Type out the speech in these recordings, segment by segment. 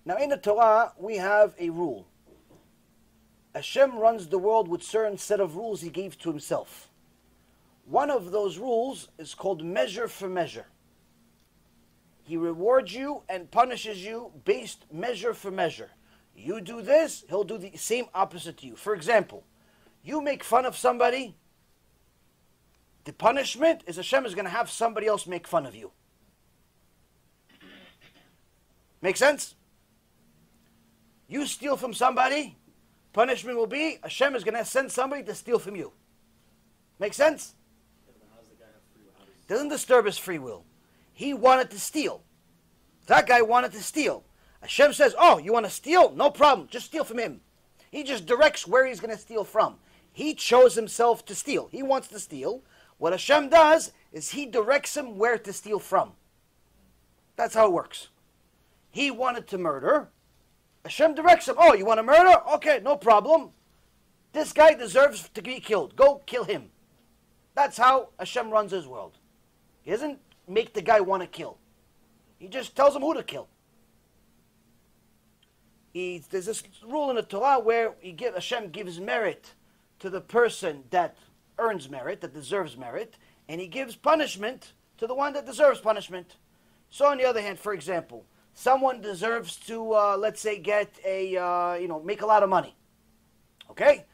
Now in the Torah, we have a rule. HaShem runs the world with certain set of rules he gave to himself. One of those rules is called measure for measure. He rewards you and punishes you based measure for measure. You do this, he'll do the same opposite to you. For example, you make fun of somebody, the punishment is HaShem is going to have somebody else make fun of you. Make sense? You steal from somebody, punishment will be HaShem is going to send somebody to steal from you. Make sense? Doesn't disturb his free will. He wanted to steal. That guy wanted to steal. Hashem says, oh, you want to steal? No problem. Just steal from him. He just directs where he's going to steal from. He chose himself to steal. He wants to steal. What Hashem does is he directs him where to steal from. That's how it works. He wanted to murder. Hashem directs him. Oh, you want to murder? Okay, no problem. This guy deserves to be killed. Go kill him. That's how Hashem runs his world. He doesn't make the guy want to kill. He just tells him who to kill. There's this rule in the Torah where Hashem gives merit to the person that earns merit, that deserves merit, and he gives punishment to the one that deserves punishment. So on the other hand, for example, someone deserves to, let's say, get make a lot of money. Okay?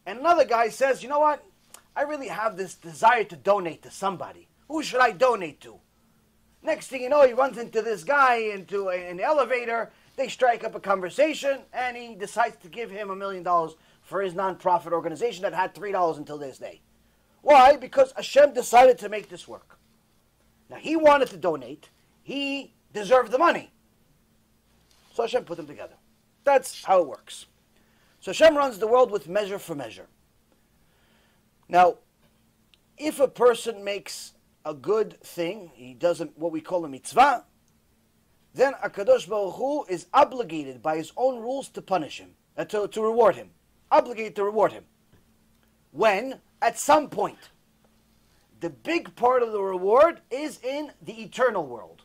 And another guy says, you know what? I really have this desire to donate to somebody. Who should I donate to? Next thing you know, he runs into this guy into an elevator. They strike up a conversation, and he decides to give him $1 million for his non-profit organization that had $3 until this day. Why? Because Hashem decided to make this work. Now, he wanted to donate. He deserved the money. So Hashem put them together. That's how it works. So Hashem runs the world with measure for measure. Now, if a person makes a good thing, he does what we call a mitzvah, then HaKadosh Baruch Hu is obligated by his own rules to punish him, to reward him. Obligated to reward him. When? At some point. The big part of the reward is in the eternal world,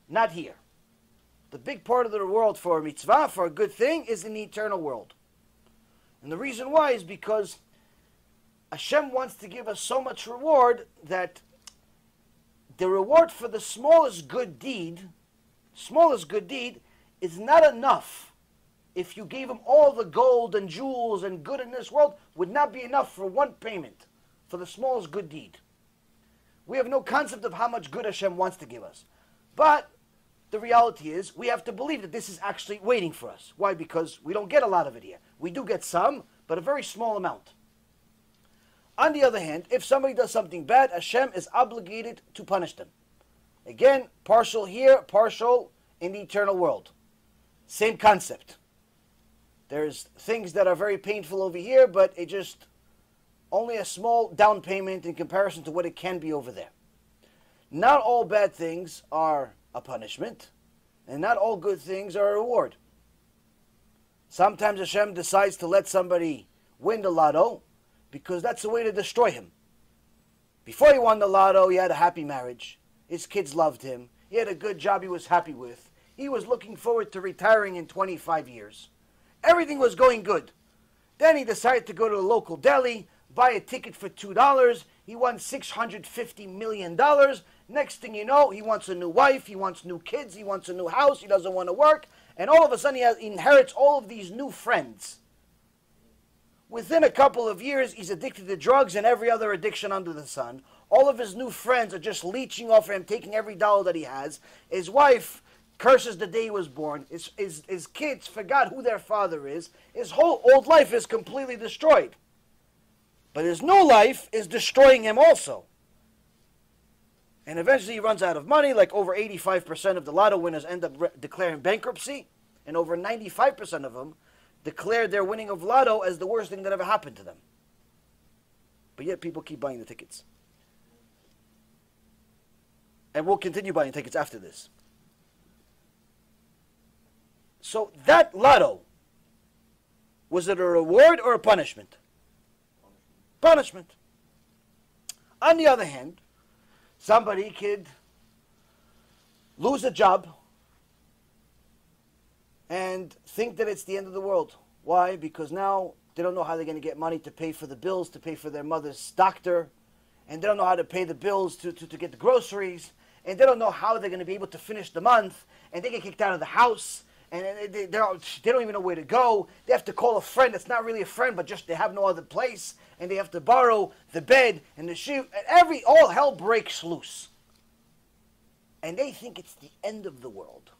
not here. The big part of the reward for a mitzvah, for a good thing, is in the eternal world. And the reason why is because Hashem wants to give us so much reward that the reward for the smallest good deed is not enough. If you gave him all the gold and jewels and good in this world, would not be enough for one payment for the smallest good deed. We have no concept of how much good Hashem wants to give us. But the reality is, we have to believe that this is actually waiting for us. Why? Because we don't get a lot of it here. We do get some, but a very small amount. On the other hand, if somebody does something bad, Hashem is obligated to punish them. Again, partial here, partial in the eternal world. Same concept. There's things that are very painful over here, but it just only a small down payment in comparison to what it can be over there. Not all bad things are a punishment, and not all good things are a reward. Sometimes Hashem decides to let somebody win the lotto because that's the way to destroy him. Before he won the lotto, he had a happy marriage. His kids loved him. He had a good job he was happy with. He was looking forward to retiring in 25 years. Everything was going good. Then he decided to go to a local deli, buy a ticket for $2. He won $650 million. Next thing you know, he wants a new wife, he wants new kids, he wants a new house, he doesn't want to work. And all of a sudden he inherits all of these new friends. Within a couple of years, he's addicted to drugs and every other addiction under the sun. All of his new friends are just leeching off him, taking every dollar that he has. His wife curses the day he was born. His kids forgot who their father is. His whole old life is completely destroyed. But his new life is destroying him also. And eventually he runs out of money, like over 85% of the lotto winners end up declaring bankruptcy, and over 95% of them declared their winning of lotto as the worst thing that ever happened to them. But yet people keep buying the tickets. And we'll continue buying tickets after this. So that lotto, was it a reward or a punishment? Punishment. On the other hand, somebody could lose a job, and think that it's the end of the world. Why? Because now they don't know how they're going to get money to pay for the bills, to pay for their mother's doctor, and they don't know how to pay the bills to get the groceries, and they don't know how they're going to be able to finish the month, and they get kicked out of the house, and they don't even know where to go. They have to call a friend that's not really a friend, but just they have no other place, and they have to borrow the bed and the shoe, and all hell breaks loose. And they think it's the end of the world.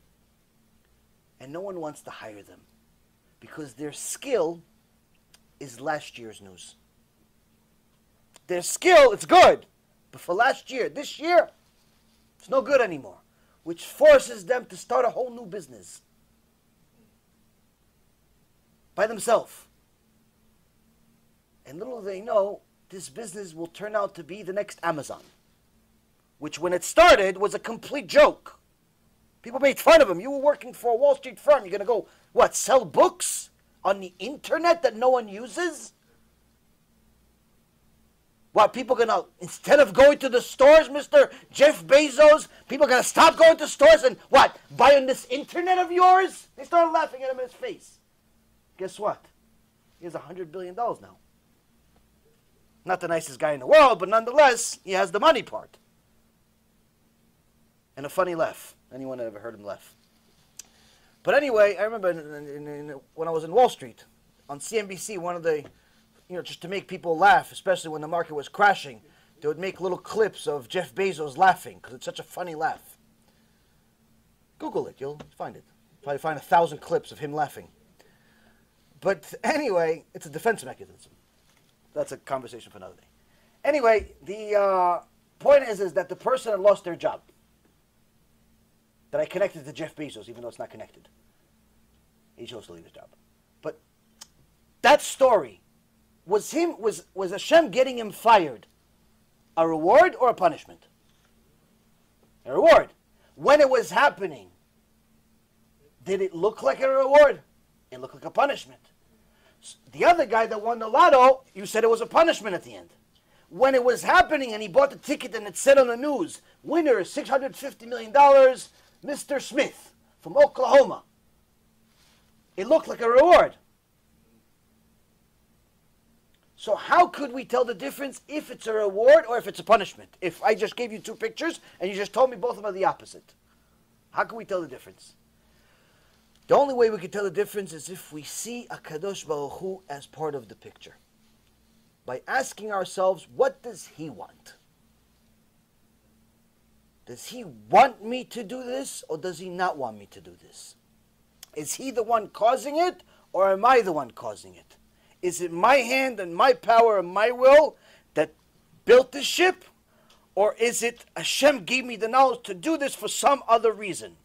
And no one wants to hire them because their skill is last year's news. Their skill, it's good, but for last year, this year, it's no good anymore, which forces them to start a whole new business by themselves. And little do they know, this business will turn out to be the next Amazon, which when it started was a complete joke. People made fun of him. You were working for a Wall Street firm. You're going to go, what, sell books on the internet that no one uses? What, people going to, instead of going to the stores, Mr. Jeff Bezos, people are going to stop going to stores and, what, buy on this internet of yours? They started laughing at him in his face. Guess what? He has $100 billion now. Not the nicest guy in the world, but nonetheless, he has the money part. And a funny laugh. Anyone ever heard him laugh? But anyway, I remember when I was in Wall Street, on CNBC, one of the, just to make people laugh, especially when the market was crashing, they would make little clips of Jeff Bezos laughing, because it's such a funny laugh. Google it, you'll find it. Probably find 1,000 clips of him laughing. But anyway, it's a defense mechanism. That's a conversation for another day. Anyway, the point is that the person that lost their job, that I connected to Jeff Bezos, even though it's not connected. He chose to leave his job. But that story, was Hashem getting him fired a reward or a punishment? A reward. When it was happening, did it look like a reward? It looked like a punishment. The other guy that won the lotto, you said it was a punishment at the end. When it was happening and he bought the ticket and it said on the news, winner, $650 million, Mr. Smith from Oklahoma. It looked like a reward. So how could we tell the difference if it's a reward or if it's a punishment? If I just gave you two pictures and you just told me both of them are the opposite. How can we tell the difference? The only way we can tell the difference is if we see HaKadosh Baruch Hu as part of the picture. By asking ourselves, what does he want? Does he want me to do this or does he not want me to do this? Is he the one causing it or am I the one causing it? Is it my hand and my power and my will that built this ship? Or is it Hashem gave me the knowledge to do this for some other reason?